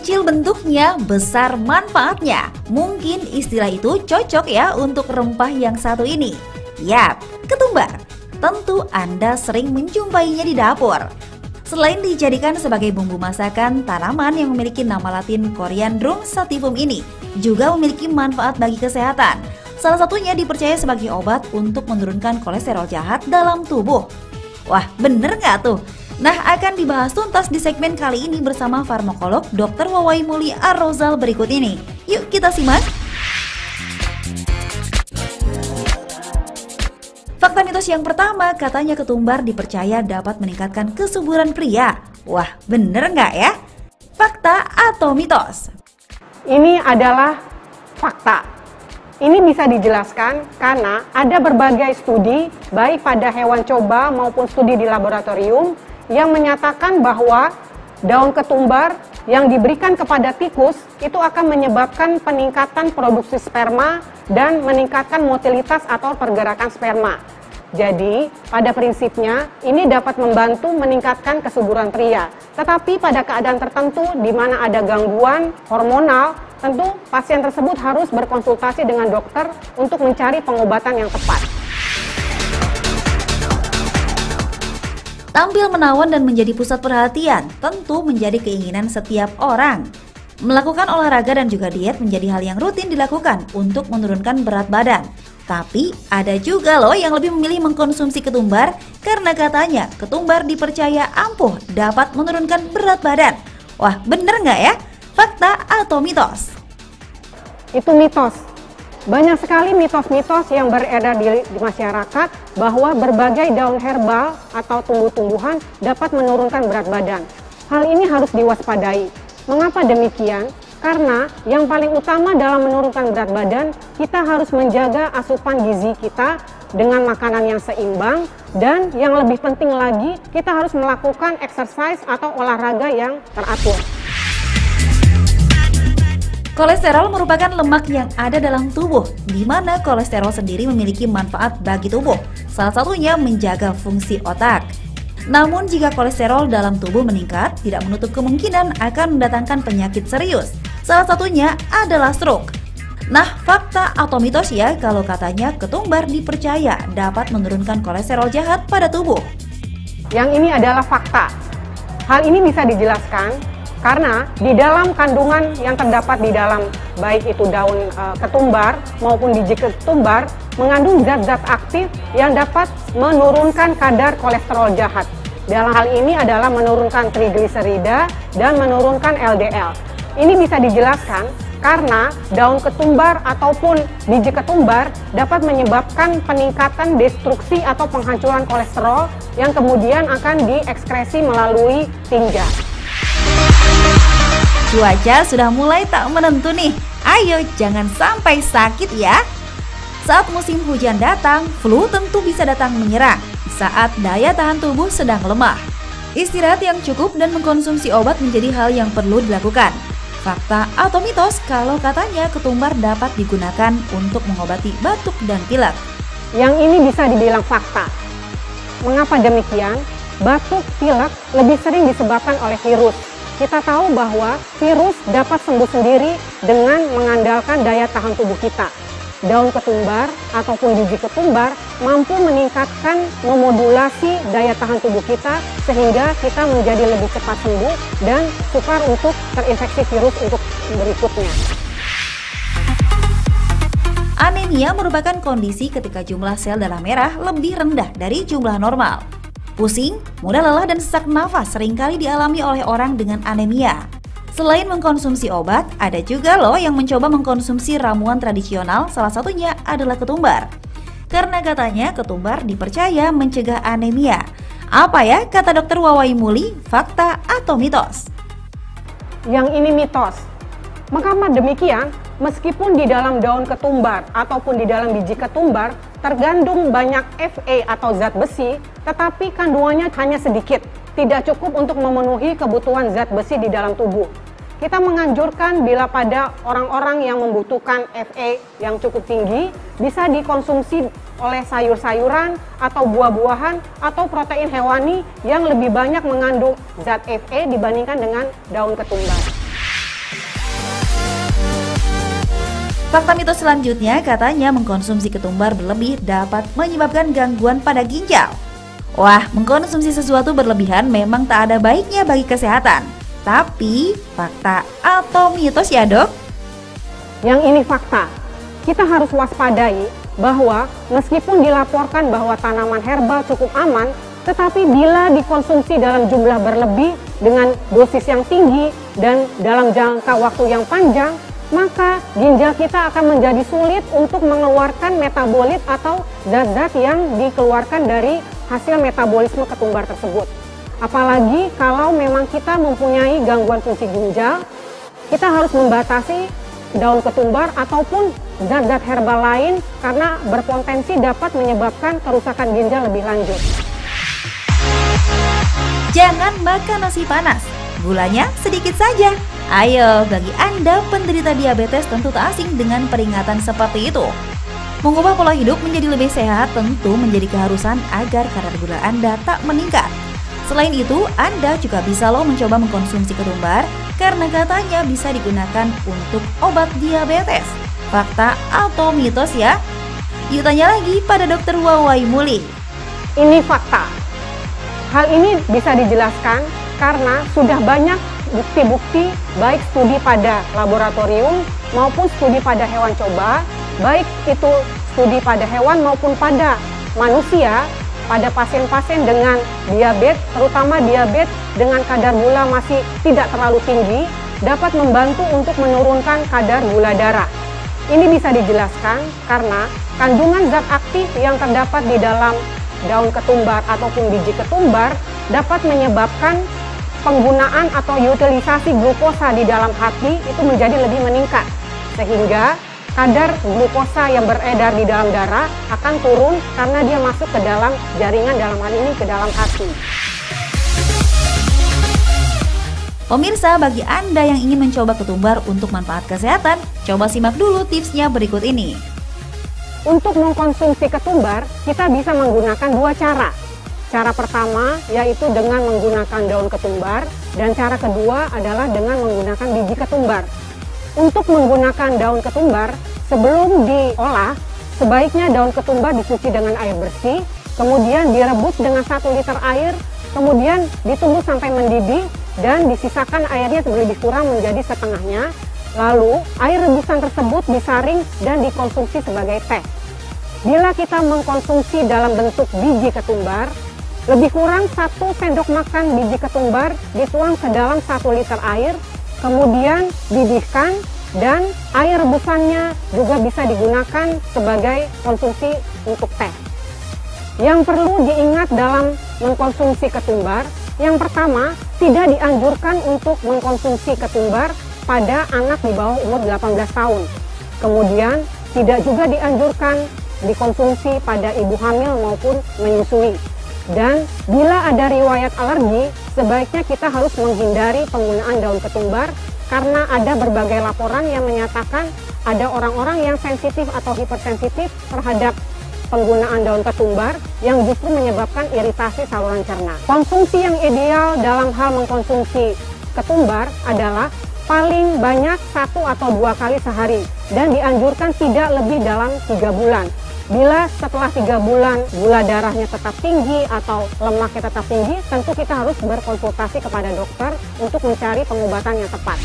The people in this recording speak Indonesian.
Kecil bentuknya, besar manfaatnya. Mungkin istilah itu cocok ya untuk rempah yang satu ini. Yap, ketumbar. Tentu Anda sering menjumpainya di dapur. Selain dijadikan sebagai bumbu masakan, tanaman yang memiliki nama latin Coriandrum sativum ini juga memiliki manfaat bagi kesehatan. Salah satunya dipercaya sebagai obat untuk menurunkan kolesterol jahat dalam tubuh. Wah, bener nggak tuh? Nah, akan dibahas tuntas di segmen kali ini bersama farmakolog Dr. Wawai Muli Ar-Rozal berikut ini. Yuk kita simak. Fakta mitos yang pertama, katanya ketumbar dipercaya dapat meningkatkan kesuburan pria. Wah, bener nggak ya? Fakta atau mitos? Ini adalah fakta. Ini bisa dijelaskan karena ada berbagai studi, baik pada hewan coba maupun studi di laboratorium, yang menyatakan bahwa daun ketumbar yang diberikan kepada tikus itu akan menyebabkan peningkatan produksi sperma dan meningkatkan motilitas atau pergerakan sperma. Jadi, pada prinsipnya ini dapat membantu meningkatkan kesuburan pria. Tetapi pada keadaan tertentu di mana ada gangguan hormonal, tentu pasien tersebut harus berkonsultasi dengan dokter untuk mencari pengobatan yang tepat. Tampil menawan dan menjadi pusat perhatian tentu menjadi keinginan setiap orang. Melakukan olahraga dan juga diet menjadi hal yang rutin dilakukan untuk menurunkan berat badan. Tapi ada juga loh yang lebih memilih mengkonsumsi ketumbar karena katanya ketumbar dipercaya ampuh dapat menurunkan berat badan. Wah, bener nggak ya? Fakta atau mitos? Itu mitos. Banyak sekali mitos-mitos yang beredar di masyarakat bahwa berbagai daun herbal atau tumbuh-tumbuhan dapat menurunkan berat badan. Hal ini harus diwaspadai. Mengapa demikian? Karena yang paling utama dalam menurunkan berat badan, kita harus menjaga asupan gizi kita dengan makanan yang seimbang, dan yang lebih penting lagi, kita harus melakukan exercise atau olahraga yang teratur. Kolesterol merupakan lemak yang ada dalam tubuh, di mana kolesterol sendiri memiliki manfaat bagi tubuh. Salah satunya menjaga fungsi otak. Namun jika kolesterol dalam tubuh meningkat, tidak menutup kemungkinan akan mendatangkan penyakit serius. Salah satunya adalah stroke. Nah, fakta atau mitos ya kalau katanya ketumbar dipercaya dapat menurunkan kolesterol jahat pada tubuh. Yang ini adalah fakta. Hal ini bisa dijelaskan karena di dalam kandungan yang terdapat di dalam baik itu daun ketumbar maupun biji ketumbar mengandung zat-zat aktif yang dapat menurunkan kadar kolesterol jahat. Dalam hal ini adalah menurunkan trigliserida dan menurunkan LDL. Ini bisa dijelaskan karena daun ketumbar ataupun biji ketumbar dapat menyebabkan peningkatan destruksi atau penghancuran kolesterol yang kemudian akan diekskresi melalui tinja. Cuaca sudah mulai tak menentu nih. Ayo jangan sampai sakit ya. Saat musim hujan datang, flu tentu bisa datang menyerang saat daya tahan tubuh sedang lemah. Istirahat yang cukup dan mengkonsumsi obat menjadi hal yang perlu dilakukan. Fakta atau mitos kalau katanya ketumbar dapat digunakan untuk mengobati batuk dan pilek? Yang ini bisa dibilang fakta. Mengapa demikian? Batuk, pilek lebih sering disebabkan oleh virus. Kita tahu bahwa virus dapat sembuh sendiri dengan mengandalkan daya tahan tubuh kita. Daun ketumbar ataupun biji ketumbar mampu meningkatkan memodulasi daya tahan tubuh kita sehingga kita menjadi lebih cepat sembuh dan sukar untuk terinfeksi virus untuk berikutnya. Anemia merupakan kondisi ketika jumlah sel darah merah lebih rendah dari jumlah normal. Pusing, mudah lelah dan sesak nafas seringkali dialami oleh orang dengan anemia. Selain mengkonsumsi obat, ada juga loh yang mencoba mengkonsumsi ramuan tradisional, salah satunya adalah ketumbar. Karena katanya ketumbar dipercaya mencegah anemia. Apa ya kata Dr. Wawai Muli, fakta atau mitos? Yang ini mitos. Mengapa demikian? Meskipun di dalam daun ketumbar ataupun di dalam biji ketumbar terkandung banyak Fe atau zat besi, tetapi kandungannya hanya sedikit, tidak cukup untuk memenuhi kebutuhan zat besi di dalam tubuh. Kita menganjurkan bila pada orang-orang yang membutuhkan Fe yang cukup tinggi, bisa dikonsumsi oleh sayur-sayuran atau buah-buahan atau protein hewani yang lebih banyak mengandung zat Fe dibandingkan dengan daun ketumbar. Fakta mitos selanjutnya katanya mengkonsumsi ketumbar berlebih dapat menyebabkan gangguan pada ginjal. Wah, mengkonsumsi sesuatu berlebihan memang tak ada baiknya bagi kesehatan. Tapi, fakta atau mitos ya dok? Yang ini fakta. Kita harus waspadai bahwa meskipun dilaporkan bahwa tanaman herbal cukup aman, tetapi bila dikonsumsi dalam jumlah berlebih dengan dosis yang tinggi dan dalam jangka waktu yang panjang, maka ginjal kita akan menjadi sulit untuk mengeluarkan metabolit atau zat-zat yang dikeluarkan dari hasil metabolisme ketumbar tersebut. Apalagi kalau memang kita mempunyai gangguan fungsi ginjal, kita harus membatasi daun ketumbar ataupun zat-zat herbal lain karena berpotensi dapat menyebabkan kerusakan ginjal lebih lanjut. Jangan makan nasi panas, gulanya sedikit saja. Ayo, bagi Anda penderita diabetes tentu tak asing dengan peringatan seperti itu. Mengubah pola hidup menjadi lebih sehat tentu menjadi keharusan agar kadar gula Anda tak meningkat. Selain itu, Anda juga bisa mencoba mengkonsumsi ketumbar karena katanya bisa digunakan untuk obat diabetes. Fakta atau mitos ya? Yuk tanya lagi pada Dr. Wawai Muli. Ini fakta. Hal ini bisa dijelaskan karena sudah banyak bukti-bukti baik studi pada laboratorium maupun studi pada hewan coba, baik itu studi pada hewan maupun pada manusia, pada pasien-pasien dengan diabetes, terutama diabetes dengan kadar gula masih tidak terlalu tinggi, dapat membantu untuk menurunkan kadar gula darah. Ini bisa dijelaskan karena kandungan zat aktif yang terdapat di dalam daun ketumbar ataupun biji ketumbar dapat menyebabkan penggunaan atau utilisasi glukosa di dalam hati itu menjadi lebih meningkat, sehingga kadar glukosa yang beredar di dalam darah akan turun karena dia masuk ke dalam jaringan, dalam hal ini ke dalam hati. Pemirsa, bagi Anda yang ingin mencoba ketumbar untuk manfaat kesehatan, coba simak dulu tipsnya berikut ini. Untuk mengkonsumsi ketumbar, kita bisa menggunakan dua cara. Cara pertama yaitu dengan menggunakan daun ketumbar, dan cara kedua adalah dengan menggunakan biji ketumbar. Untuk menggunakan daun ketumbar, sebelum diolah, sebaiknya daun ketumbar dicuci dengan air bersih, kemudian direbus dengan 1 liter air, kemudian ditunggu sampai mendidih, dan disisakan airnya lebih kurang menjadi setengahnya. Lalu, air rebusan tersebut disaring dan dikonsumsi sebagai teh. Bila kita mengkonsumsi dalam bentuk biji ketumbar, lebih kurang 1 sendok makan biji ketumbar dituang ke dalam 1 liter air, kemudian didihkan, dan air rebusannya juga bisa digunakan sebagai konsumsi untuk teh. Yang perlu diingat dalam mengkonsumsi ketumbar, yang pertama, tidak dianjurkan untuk mengkonsumsi ketumbar pada anak di bawah umur 18 tahun. Kemudian, tidak juga dianjurkan dikonsumsi pada ibu hamil maupun menyusui. Dan bila ada riwayat alergi, sebaiknya kita harus menghindari penggunaan daun ketumbar karena ada berbagai laporan yang menyatakan ada orang-orang yang sensitif atau hipersensitif terhadap penggunaan daun ketumbar yang justru menyebabkan iritasi saluran cerna. Konsumsi yang ideal dalam hal mengkonsumsi ketumbar adalah paling banyak 1 atau 2 kali sehari dan dianjurkan tidak lebih dalam 3 bulan. Bila setelah 3 bulan gula darahnya tetap tinggi atau lemaknya tetap tinggi, tentu kita harus berkonsultasi kepada dokter untuk mencari pengobatan yang tepat.